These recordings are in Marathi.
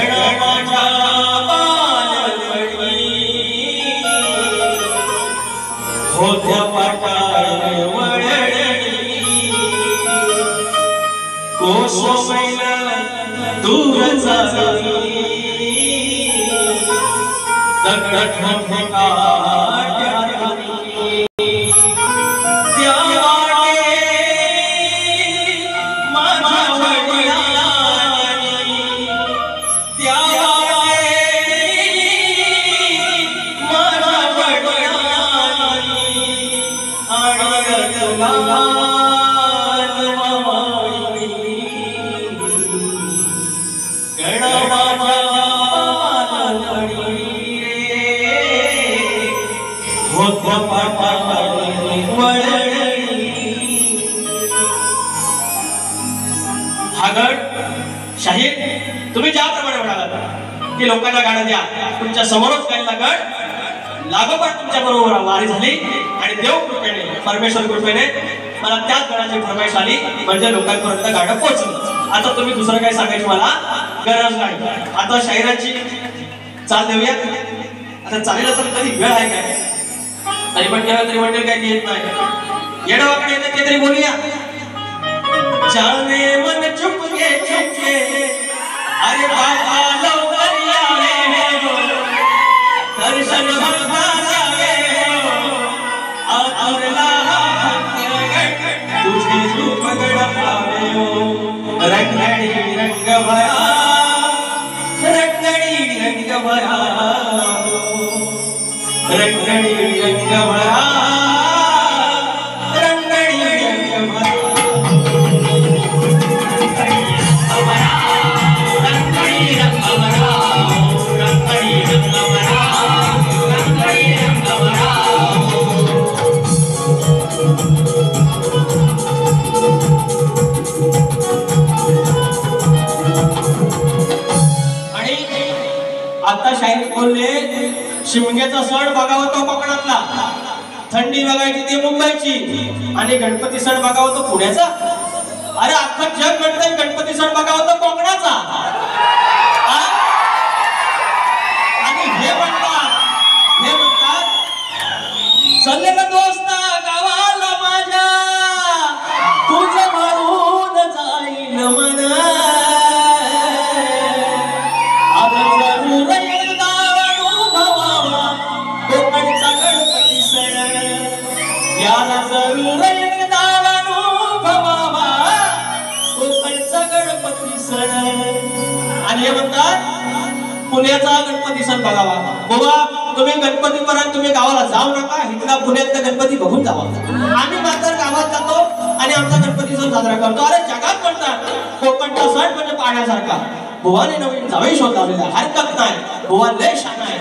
गणमाच्या बालपणी होत्या पाटाळ वळणी कोसमैला दूर चालली दगड ठोका शाहीर तुम्ही ज्याप्रमाणे म्हणालात की लोकांना गाणं द्या, तुमच्या समोरच गायला गड लागोपाठ तुमच्या बरोबर वारी झाली आणि देव कृपेने परमेश्वर कृपेने मला त्याच गणाची फरमाईश आली म्हणजे लोकांपर्यंत गाणं पोहोचलं. आता तुम्ही दुसरं काय सांगायची मला गरज नाही. आता शाहिराची चाल देऊया. आता चालेल असं कधी वेळ आहे काय तरी पण केलं तरी म्हणतील काही येत नाही. येडवाकडे येते तरी बोलूया. जाने मन चुपके चुपके अरे बाबा लवकर यावे हो दर्शन भरता जावे हो आतुरला तुझी रूप गडपावे हो रंगडी रंग भरा रंगडी रंग भरा रंगडी रंग भरा आता शाहीर बोलले शिमग्याचा सण बघावा तो कोकणातला, थंडी बघायची ती मुंबईची आणि गणपती सण बघावा तो पुण्याचा. अरे अख्खं जग म्हणतंय गणपती सण बघावा तो कोकणाचा. आणि हे म्हणतात चालले का दोस्ता गावाला माझ्या तुझं भरून जाईल मना पुण्याचा गणपती सण बघावा. बाबा तुम्ही गणपतीपर्यंत तुम्ही गावाला जाऊ नका, इथला पुण्यातला गणपती बघून जावा. आम्ही मात्र गावात जातो आणि आमचा गणपती सण साजरा करतो. अरे जगात म्हणतात कोकणचा सण म्हणजे पाण्यासारखा. बुवाने नवीन जावई शोध लावलेला हरकत नाही. बुवा लय छान आहे,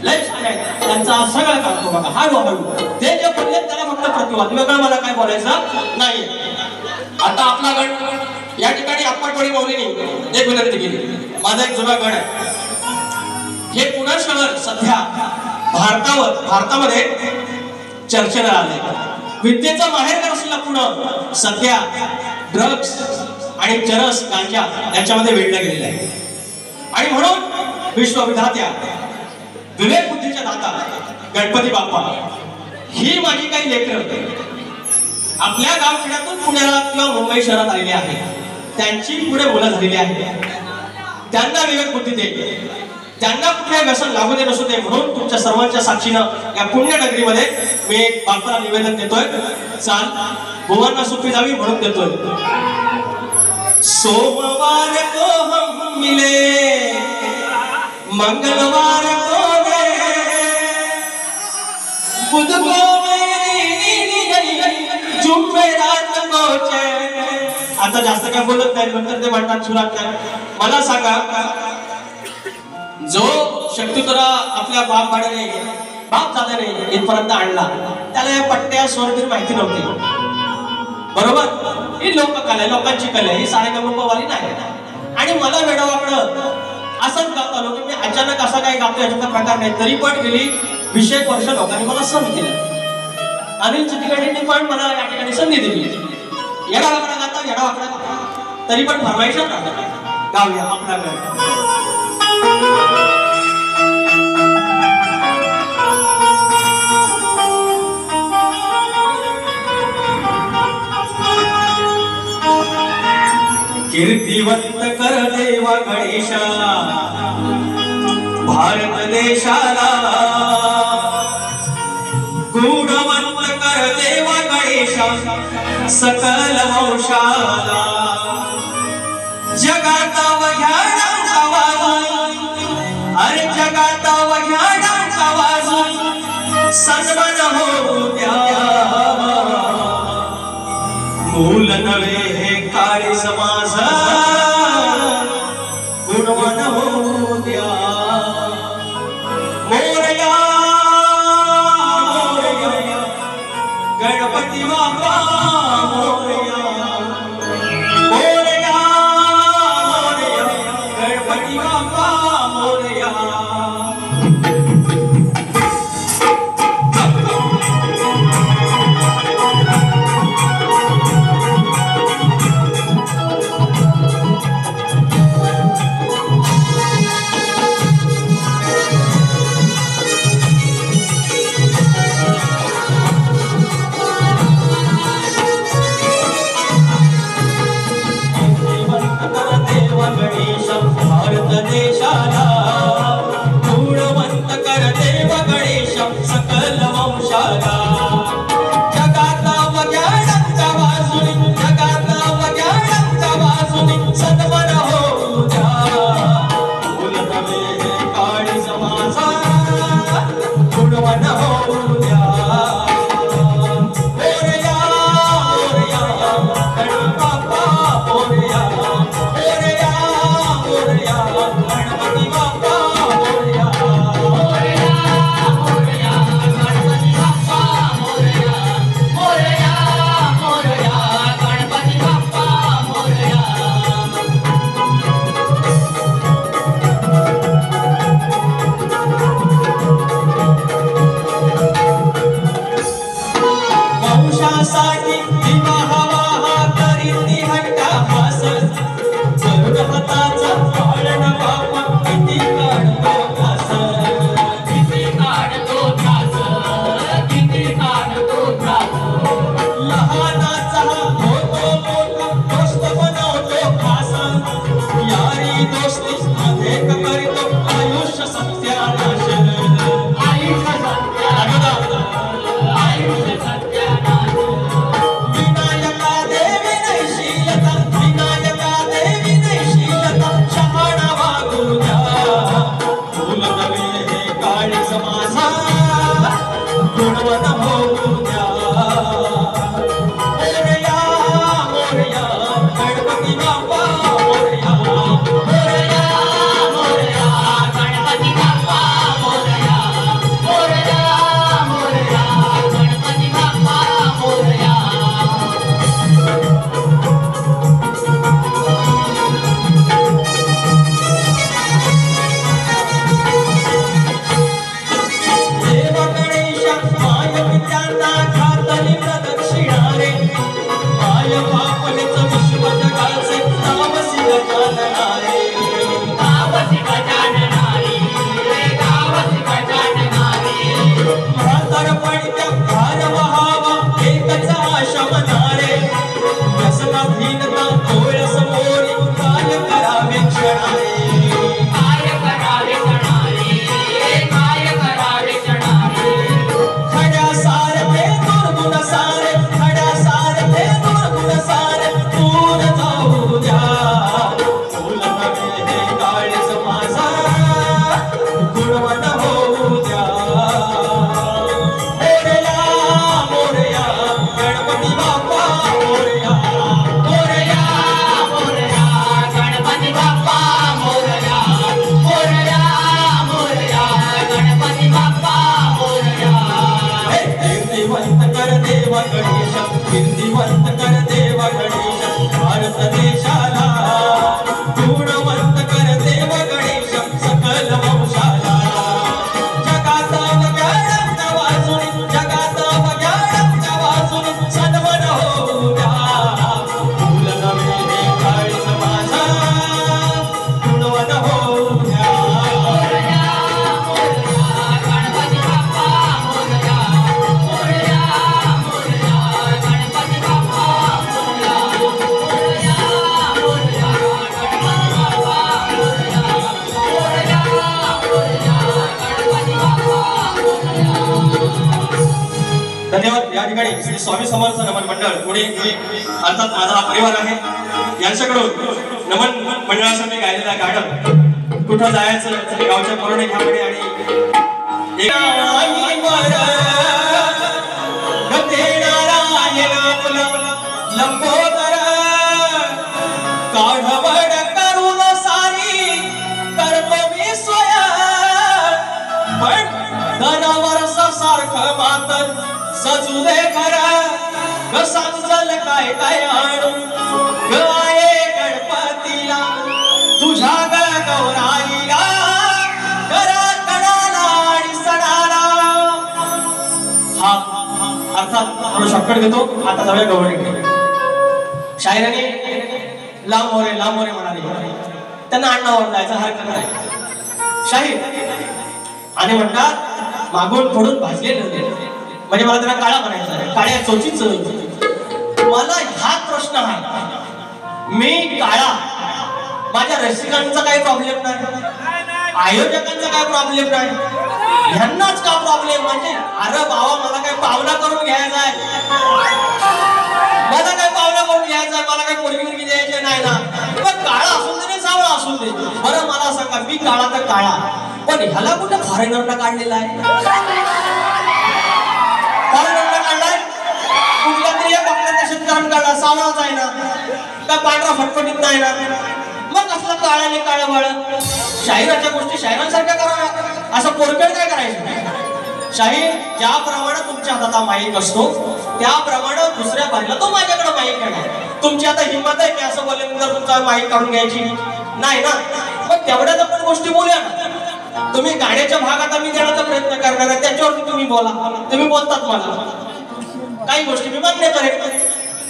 लय छान आहे. त्यांचा सगळं करतो बघा हळूहळू. ते जे बोलले त्याला फक्त प्रतिवाद, वेगळं मला काय बोलायचं नाही. आता आपला गण या ठिकाणी अप्पाटवाडी माऊलीने एक विनंती केली. माझा एक जुना गण आहे. हे पुणे शहर सध्या भारतामध्ये चर्चेला आले. विद्येचा माहेरघर असलेला पुणे सध्या ड्रग्स आणि चरस गांजा याच्यामध्ये वेढलं गेलेलं आहे. आणि म्हणून विश्वविधात्या विवेक बुद्धीच्या दाता गणपती बाप्पा ही माझी काही लेकरं आपल्या गावखेड्यातून पुण्याला किंवा मुंबई शहरात आलेली आहे. त्यांची पुढे मुलं झालेली आहेत. त्यांना विवेक बुद्धी दे, त्यांना कुठे व्यसन लागू दे नसू दे म्हणून तुमच्या सर्वांच्या साक्षीनं या पुण्यनगरीमध्ये मी एक बाप्पाला निवेदन देतोय. चाल भुवनांना सुखी जावी म्हणून देतोय. सोमवार को हम मिले मंगलवार को बुध को मेरी जुमेरात को चैन. आता जास्त काय बोलत नाही नंतर ते म्हणतात सुरात नाही. मला सांगा जो शक्ती तुला आपल्या बाप दादाने इथपर्यंत आणला त्याला या पट्ट्या स्वर्गीय माहिती नव्हती. बरोबर ही लोककला लोकांची कला ही सारेगमपवाली नाही. आणि मला वेडवाकडं असंच गात आलो की मी अचानक असा काय गातो याचा प्रकार नाही. तरी पण गेली 20 वर्ष लोकांनी मला संधी दिली. अनिल चितकडेंनी पण मला या ठिकाणी संधी दिली. येडावाकडा गाता येडावाकडा तरी पण फरमाईशात गाऊया आपला गण. कीर्तिवंत कर देवा गणेशा भारत देशाला, गुणवंत कर देवा गणेशा सकल वंशाला। जगात वघ्याडांचा वाजून, अरे जगात वघ्याडांचा वाजून सन्मान होऊ द्या। मूल नवे हे काळी समाज गुणवान होऊ द्या। मोरया मोरया गणपती बाप्पा मोरया, मोरया मोरया गणपती बाप्पा मोरया। भारत देशाला, गुणवंत कर देव गणेश सकल वंशाला। जगात वघ्याडांचा वाजून, जगात वघ्याडांचा वाजून सन्मान होऊ द्या। मूल नवे हे काळी समाज गुणवान होऊ द्या। मोरया मोरया गणपती बाप्पा मोरया, मोरया मोरया गणपती बाप्पा मोरया, मोरया मोरया गणपती बाप्पा मोरया, मोरया मोरया गणपती बाप्पा मोरया। वंशासाठी दिवा हवा करीती हट्टहास, गरुड हाताचा पाळणा बाप्पा किती काढतो त्रास, किती काढतो त्रास, किती काढतो त्रास। लहानाचा होतो मोठा दोस्त बनवतो खास, यारी दोस्ती मध्ये करतो आयुष्य सत्यानाश, आयुष्य सत्यानाश, आयुष्य सत्यानाश। विनायका देवी नैशीलता, विनायका देवी नैशीलता शहाणा वागू द्या। मूल नवे हे काळी समाज गुणवान होऊ द्या। मोरया मोरया गणपती बाप्पा मोरया, मोरया मोरया गणपती बाप्पा मोरया, मोरया मोरया गणपती बाप्पा मोरया। देव गणेशा माय पित्यांना घातली प्रदक्षिणा रे, माय बापनेच विश्व जगाचे नावसी गजानना रे, नावसी गजानना रे, नावसी गजानना रे। म्हातारपणी भार वहावा एकच आशा मना रे, व्यसनाधीनता डोळ्या समोरी काय करावे क्षणा रे, काय करावे क्षणा रे, काय करावे क्षणा रे। खड्या सारखे दुर्गुण सारे, खड्या सारखे दुर्गुण सारे दूर जाऊ द्या। मूल नवे हे काळी समाज गुणवान होऊ द्या। मोरया मोरया गणपती बाप्पा मोरया, मोरया धन्यवाद. या ठिकाणी श्री स्वामी समर्थ नमन मंडळ पुणे अर्थात माझा परिवार आहे, यांच्याकडून नमन मंडळासाठी गायलेला गाणं कुठं जायचं गावच्या पोराने घ्याकडे आणि लंबोदर काढवड करून सारी करतो मी स्वयं, पण दरवर्ष सारखं मातर सजू दे खरं सांगल काय काय आणू गाये गणपतीला तुझ्या गौराईला करा कणाला आणि सणाला. हा अर्थात शॉर्टकट घेतो. आता जाऊया गवळीकडे. शाहिराने लांब मोरे म्हणाले, त्यांना अण्णावर जायचा हरकत नाही. शाहीर आणि म्हणतात मागून फोडून भाजलेलं, म्हणजे मला त्यांना काळा म्हणायचा आहे, काळ्या चोचीच. मला हा प्रश्न आहे, मी काळा, माझ्या रसिकांचा काही प्रॉब्लेम नाही, आयोजकांचा काय प्रॉब्लेम नाही, ह्यांनाच का प्रॉब्लेम? म्हणजे अरे बाबा मला काय पावला करून घ्यायचा आहे, मला काय पावला करून घ्यायचा आहे, मला काय पोरगी द्यायचे नाही ना. पण काळा असून दे सावळा असून दे. बरं मला सांगा, मी काळा तर काळा, पण ह्याला कुठं फॉरेनरला काढलेला आहे? फॉरेनरला काढलाय कुठल्या तरी एक आपल्या शेतकऱ्यांना काढला, सावळाच आहे ना, काय पांढरा फटफटीत नाही ना, मग असलं काळाने काळ बाळ. शाहिराच्या गोष्टी शाहिरांसारख्या कराव्या, असं पोरकड काय करायचं? शाहीर ज्याप्रमाणे तुमच्या हातात माईक असतो त्याप्रमाणे दुसऱ्या बाजूला तो माझ्याकडे माईक घेणार. तुमची आता हिंमत आहे की असं बोलल्यानंतर तुमचा माईक काढून घ्यायची नाही ना, मग तेवढ्याच आपण गोष्टी बोलूया ना. तुम्ही गाण्याच्या भाग आता मी देण्याचा प्रयत्न करणार आहे, त्याच्यावरती तुम्ही बोला. तुम्ही बोलतात मला काही गोष्टी मी मान्य करेन,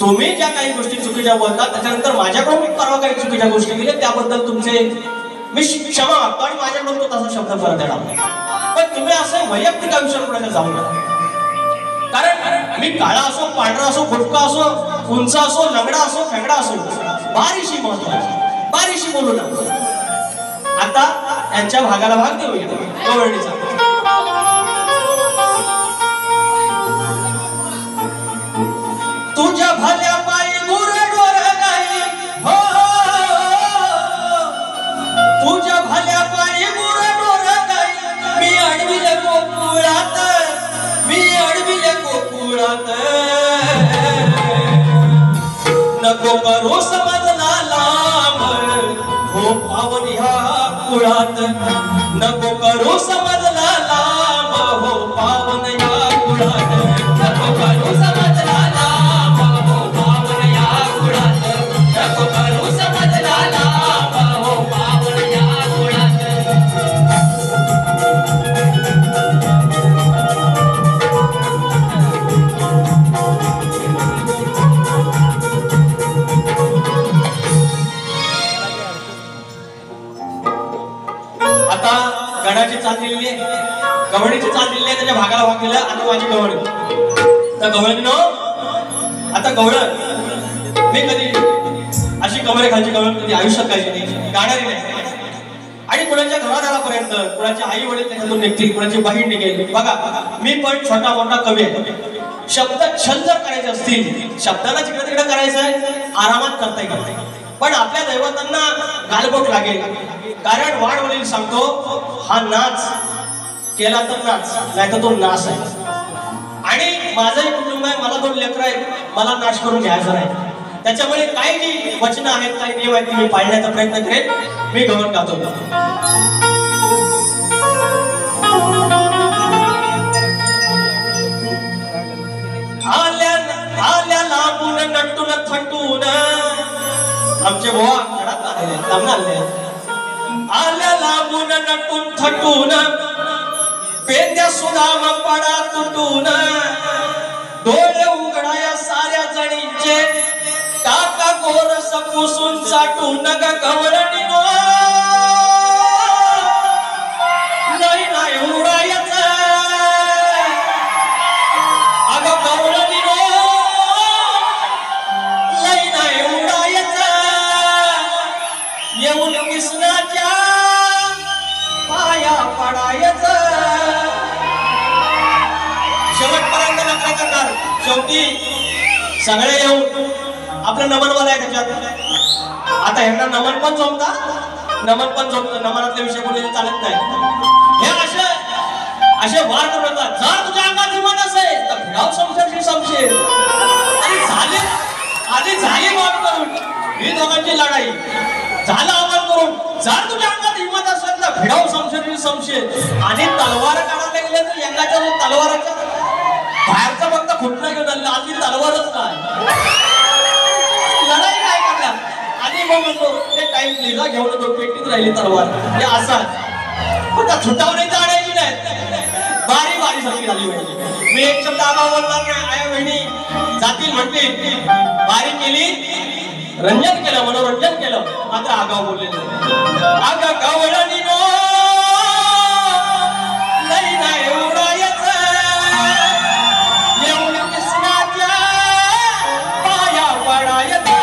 तुम्ही ज्या काही गोष्टी चुकीच्या बोलतात त्याच्यानंतर माझ्याकडून मी परवा काही चुकीच्या गोष्टी केल्या त्याबद्दल तुमचे मी क्षमा मागतो आणि माझ्याकडून तो तसा शब्द परत येणार. पण तुम्ही असं वैयक्तिक आयुष्यात कोणाच्या जाऊ नका. कारण मी काळा असो, पांढरा असो, गुटका असो, उंच असो, लंगडा असो, फेगडा असो, बारीशी महत्वाची, बारीशी बोलू नका. आता यांच्या भागाला भाग देऊया गवळणीचा. तुझ्या भल्या पायी गुरडोर गाई हो, तुझ्या भल्या पायी गुरडोर गाई मी अडविले गोकुळात, मी अडविले गोकुळात. नको करू समजला लांब हो पावन ह्या कुळात, नको करू समजला लांब हो पावन या कुळात, नको करू समजला लांब हो पावन या कुळात, नको करू समजला लांब हो पावन या कुळात. आता गडाची चाल दिलेली आहे, गवळीची चाल दिलेली आहे, त्याच्या भागाला भाग दिला. आता माझी गवळी, तर गवळीनो आता गवळ मी कधी अशी कमरे खालची गवळ कधी आयुष्यात खायची नाही, गाणारी नाही. आणि कुणाच्या घरादारापर्यंत कुणाची आई वडील त्याच्यातून निघतील, कुणाची बहीण निघेल. बघा मी पण छोटा मोठा कवी आहे, शब्द छंद करायचे असतील, शब्दाला जिकडे तिकडे करायचं आहे, आरामात करता येईल. पण आपल्या दैवतांना गालबोट लागेल, कारण वाढ वडील सांगतो हा नाच केला तर नाच, नाही तर तो नाश आहे. आणि माझंही कुटुंब आहे, मला 2 लेकरं आहेत, मला नाश करून घ्यायचा नाही. त्याच्यामुळे काही जी वचनं आहेत, काही नियम आहेत, मी पाळण्याचा प्रयत्न करेन. मी गवळ गातो. आल्या लांबून नटून थटून आमचे बोवा घरात आले, आल्या लांबून नटून थटून पेंद्या सुदाम पडा तुटून, डोळे उघडाया साऱ्या जणींचे टाका गोरस पुसून चाटून ग गवळणीनो, लई नाही उडायचं अग गवळणीनो, लई नाही उडायचं, येऊन कृष्णाच्या पाया पडायचं. शेवटपर्यंत नका शेवटी सगळे येऊन आपलं नमन बोलाय त्याच्यात. आता ह्यांना नमन पण जमता, नमन पण जमत, नमनातले विषय कोणी चालत नाही. हे असे वार करतात. जर तुझ्या अंगात हिंमत असेल तर भिडाव संशय संशय. आधी झाली वाट करून ही दोघांची लढाई झाला आवाज करून. जर तुझ्या अंगात हिंमत असेल तर भिडाव संशय संशय. आणि तलवार काढायला गेले तर यंगाच्या तलवाराच्या बाहेरचा फक्त खुटणं घेऊन आले, आधी तलवारच काय लढाई काय करणार. आणि मग म्हणतो ते टाइम लिहिला घेऊन तो पेटीत राहिली तलवार. हे असाच पण छुटावणी जाण्याची नाही, बारी बारी सारखी झाली पाहिजे. मी एक शब्द आगाव बोलणार नाही. आया बहिणी जातील म्हणतील, बारी केली, रंजन केलं, मनोरंजन केलं, मात्र आगाव बोलले आगा गवळणी लई नाही उडायचं येऊन कृष्णाच्या पाया पडायचं.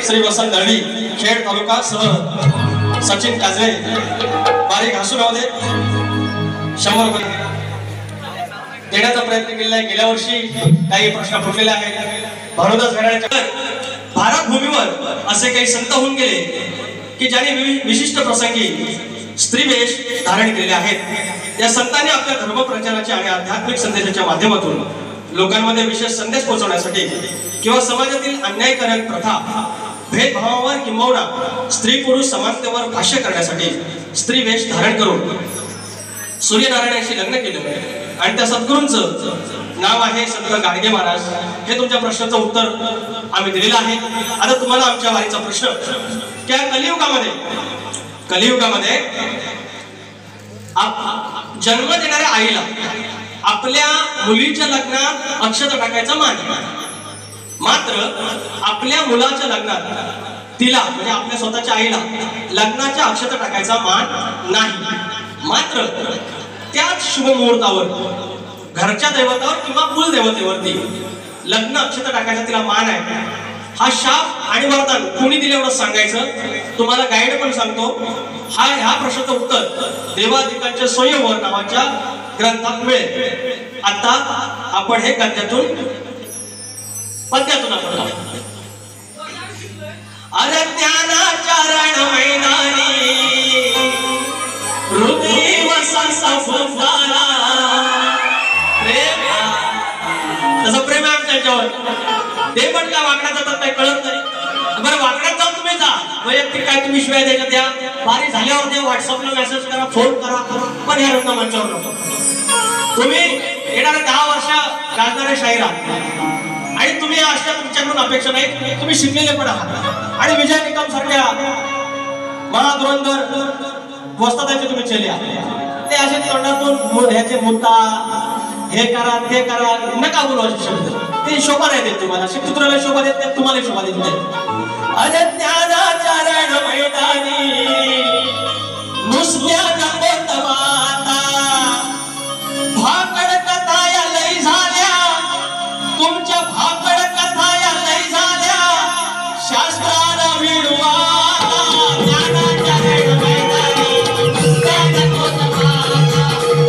श्री वसंत दळवी खेड तालुका सह सचिन काजळे बारीक हसून होते 100 रुपये देण्याचा प्रयत्न केलेला आहे। गेल्या वर्षी काही प्रश्न फुटलेले आहेत। भरोदास घराण्याच्या भारत भूमीवर असे काही संत होऊन गेले की ज्यांनी विशिष्ट प्रसंगी स्त्री वेश धारण केलेले आहेत। या संतांनी आपल्या धर्म प्रचाराच्या आणि आध्यात्मिक संदेशाच्या माध्यमातून लोकांमध्ये विशेष संदेश पोहोचवण्यासाठी किंवा समाजातील अन्यायकारक प्रथा भेदभावावर किंबहुना स्त्री पुरुष समानतेवर भाष्य करण्यासाठी स्त्री वेश धारण करून सूर्यनारायणाशी लग्न केलं आणि त्या सद्गुरूंचं नाव आहे संत गाडगे महाराज. हे तुमच्या प्रश्नाचं उत्तर आम्ही दिलेलं आहे. आता तुम्हाला आमच्या वारीचा प्रश्न, त्या कलियुगामध्ये जन्म देणाऱ्या आईला आपल्या मुलीच्या लग्नात अक्षता टाकायचा मान, मात्र आपल्या मुलाच्या लग्नात तिला म्हणजे आपल्या स्वतःच्या आईला लग्नाच्या अक्षता टाकायचा मान नाही. मात्र त्याच शुभ मुहूर्तावर घरच्या दैवतावर किंवा कुलदेवतेवरती लग्न अक्षता टाकायचा तिला मान आहे. हा शाप आणि वरदान कोणी दिले एवढं सांगायचं. तुम्हाला गाईड पण सांगतो. ह्या प्रश्नाचं उत्तर देवादिकांच्या स्वयंवर नावाच्या ग्रंथात मिळेल. आता आपण हे पद्यातून आपण अरे ज्ञानाचरण मैदानी हृदय वसा फुलला प्रेम, तसं प्रेम आहे त्यांच्यावर. ते पण काय वाकड्यात जातात काय कळत नाही. बरं वाकड्यात जाऊन तुम्ही जा, वैयक्तिक काय तुम्ही शिवाय द्यायच्या द्या, बारी झाल्यावर द्या, व्हॉट्सअपला मेसेज करा, फोन करा, पण ह्या रंगमंचावर नको. तुम्ही येणाऱ्या 10 वर्ष गाजणारे शाहीर आहात आणि तुम्ही अशा तुमच्याकडून अपेक्षा नाही. तुम्ही शिकलेले पण आहात आणि विजय निकम सारख्या महाधुरंधर वस्तादाचे तुम्ही चेले आहात. ते असे तोंडातून ह्याचे मुद्दा हे करा ते करा नका बोलू असे शब्द. ते शोभा नाही देत तुम्हाला. शिवपुत्राला शोभा देत नाही, तुम्हाला शोभा देत नाही. अरे ज्ञानाचरण मैदानी नुसत्या जगत माता भाकड कथा या लई झाल्या, तुमच्या भाकड कथा या लई झाल्या, शास्त्राला विडवा ज्ञानाचरण मैदानी नुसत्या जगत माता,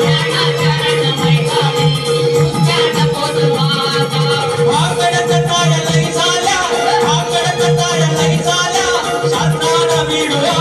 ज्ञानाचरण मैदानी नुसत्या जगत माता, भाकड कथा या लई झाल्या, भाकड कथा या लई झाल्या, शास्त्राला विडवा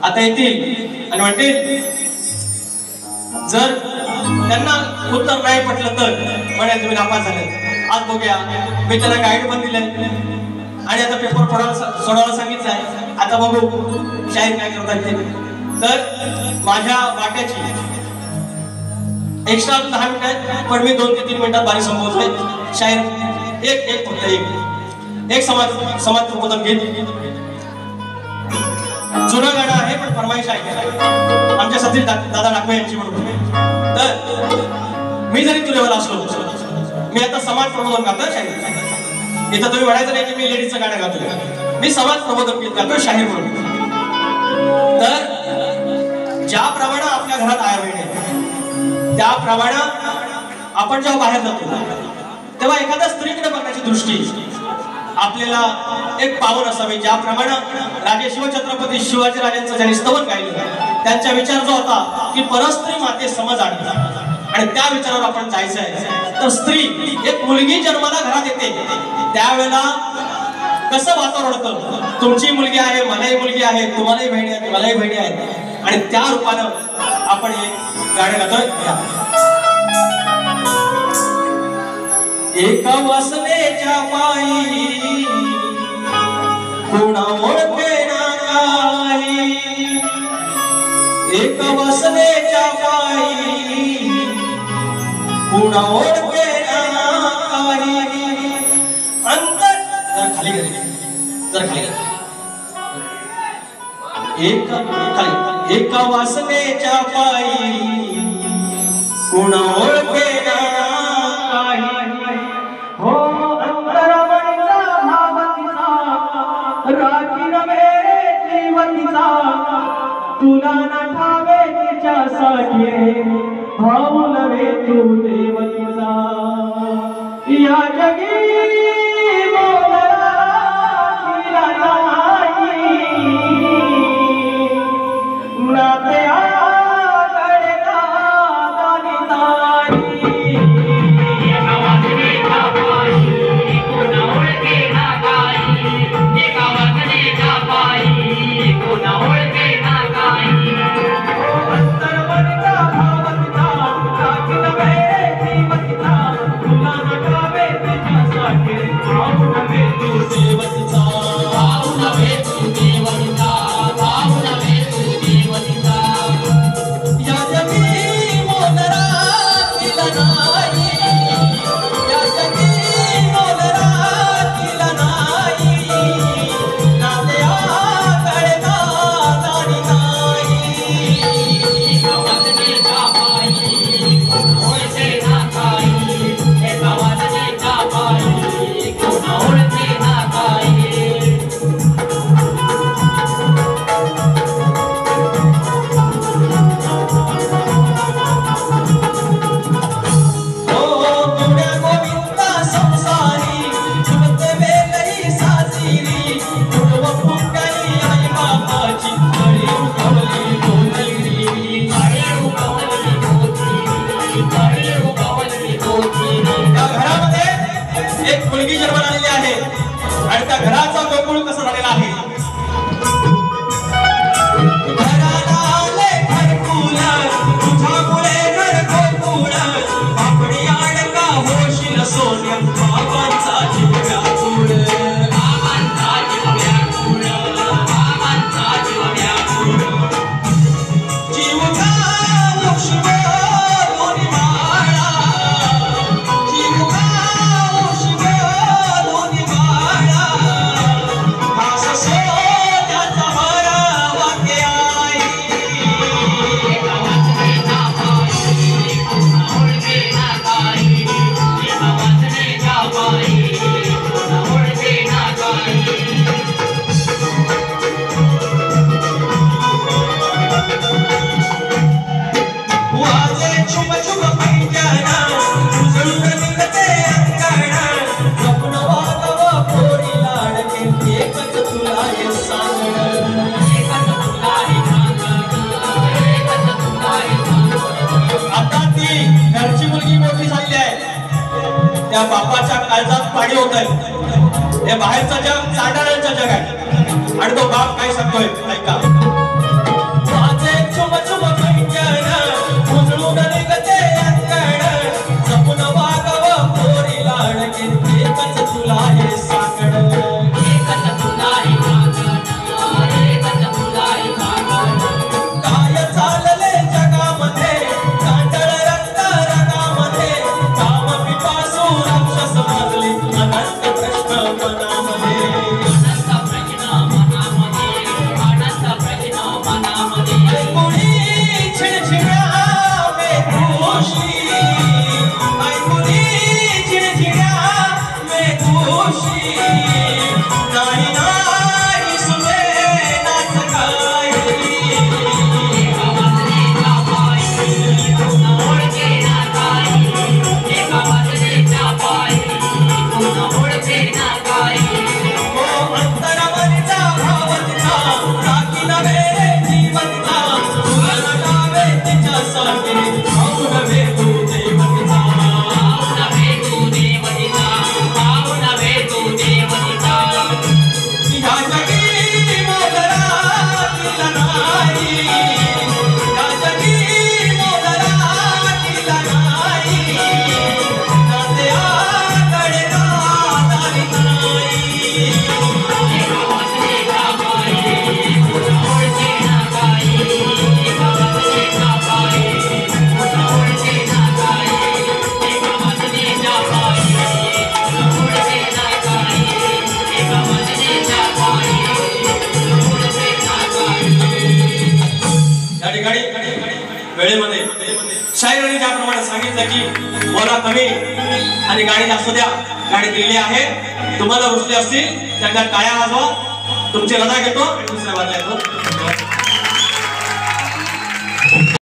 आता येतील आणि म्हणतील जर त्यांना उत्तर नाही पटलं तर म्हणे तुम्ही नापास झाले. आज बघूया, मी त्याला गाईड पण दिलंय आणि आता पेपर सोडवायला सांगितलं आहे. आता बघू शाहीर काय करतात ते. तर माझ्या वाट्याची एक्स्ट्रा 10 मिनिट आहेत, पण मी 2 ते 3 मिनिटात बारी संपवतोय. शाहीर एक फक्त एक समाज प्रबोधन घेत. जुनं गाणं आहे पण फरमाईश आहे आमच्या सतीश दादा डाकवे यांची म्हणून. तर मी जरी तुझ्यावर असलो, मी आता समाज प्रबोधन गातोय शाहीर. इथं तुम्ही म्हणायचं नाही की मी लेडीजचं गाणं गातोय, मी समाज प्रबोधन गीत गातोय शाहीर म्हणून. तर ज्याप्रमाणे आपल्या घरात आया बहिणी आहे, त्याप्रमाणे आपण जेव्हा बाहेर जातो तेव्हा एखाद्या स्त्रीकडे बघण्याची दृष्टी आपल्याला एक पावन असावी. ज्याप्रमाणे राजे शिवछत्रपती शिवाजी राजांचं ज्यांनी स्तवन गायलं, त्यांचा विचार जो होता की परस्त्री माते समज आणता, आणि त्या विचारावर आपण जायचं आहे. तर स्त्री एक मुलगी जन्माला घरात येते त्यावेळेला कसं वातावरण होतं, तुमची मुलगी आहे, मलाही मुलगी आहे, तुम्हालाही बहिणी आहेत, मलाही बहिणी आहेत, आणि त्या रूपानं आपण हे गाणं गातोय. एका वासनेच्या पायी कोणा ओळखे ना काही, एका वासनेच्या पायी कोणा ओळखे ना काही. अंतर खाली एका वासनेच्या पायी कोणा ओळखे ना काही. हो अंतरमणीचा भावतीचा राखी नव्हे जीवतीचा, तुला नठावे तिच्यासाठी भाऊ नव्हे तू देवतीचा. या जगी बोलला तिला नाही, नाते आकडे दादानी ताई. मुलगी जन्माला आलेली आहे आणि त्या घराचा गोकुळ कसं झालेला आहे. घराला आले घरकुल, तुझ्यामुळे घर गोकुळ, बापडी अडका होशील सोन्या, बाबांचा जीव व्याकुळ, बाबांचा जीव व्याकुळ, बाबांचा जीव व्याकुळ. जीव गाव शिव दोन्ही माळा, जीव गाव शिव दोन्ही माळा, घास सोन्याचा भरा वाटे आई. एका वासनेच्या पायी कोणा ओळखे ना काही, एका वासनेच्या पायी कोणा ओळखे ना काही. वाजे शुभ शुभ पैंजण, उजळून निघते अंगण, स्वप्न वागव पोरी लाडके, एकच तुला हे सांगण, एकच तुला हे सांगण, एकच तुला हे सांगण. आता ती घरची मुलगी मोठी झालेली आहे, त्या बापाच्या काळजात पाणी होत आहे. हे बाहेरचं जग चांडाळ्यांचं जग आहे आणि तो बाप काय सांगतोय ऐका. वाजे शुभ शुभ पैंजण, उजळून तुला हे साकड काय चालले जगामध्ये कांडळ रक्त रगामध्ये काम पिपासू राक्षस माजली अनंत प्रश्न मनामध्ये कुणी छिणझिण्या वेदोषी कुणी छिणझिण्या वेदोषी नाही नाही सुने नाच काय अंतरावरचा भावता राखी नव्हे जीवनता तुला नटावे तिच्यासाठी भाऊ नव्हे तू देवता या जगी मोगरा किल्ला नाही या जगी मोगरा किल्ला नाही नाते आकडे नादारी नाही या ठिकाणी वेळेमध्ये शाहिरांनी ज्याप्रमाणे सांगितलं की बोला कमी आणि गाडी जास्त द्या, गाडी दिलेली आहे. तुम्हाला रुचले असतील त्या टाळ्या वाजवा. तुमची रजा घेतो आणि दुसऱ्या वाजल्या येतो.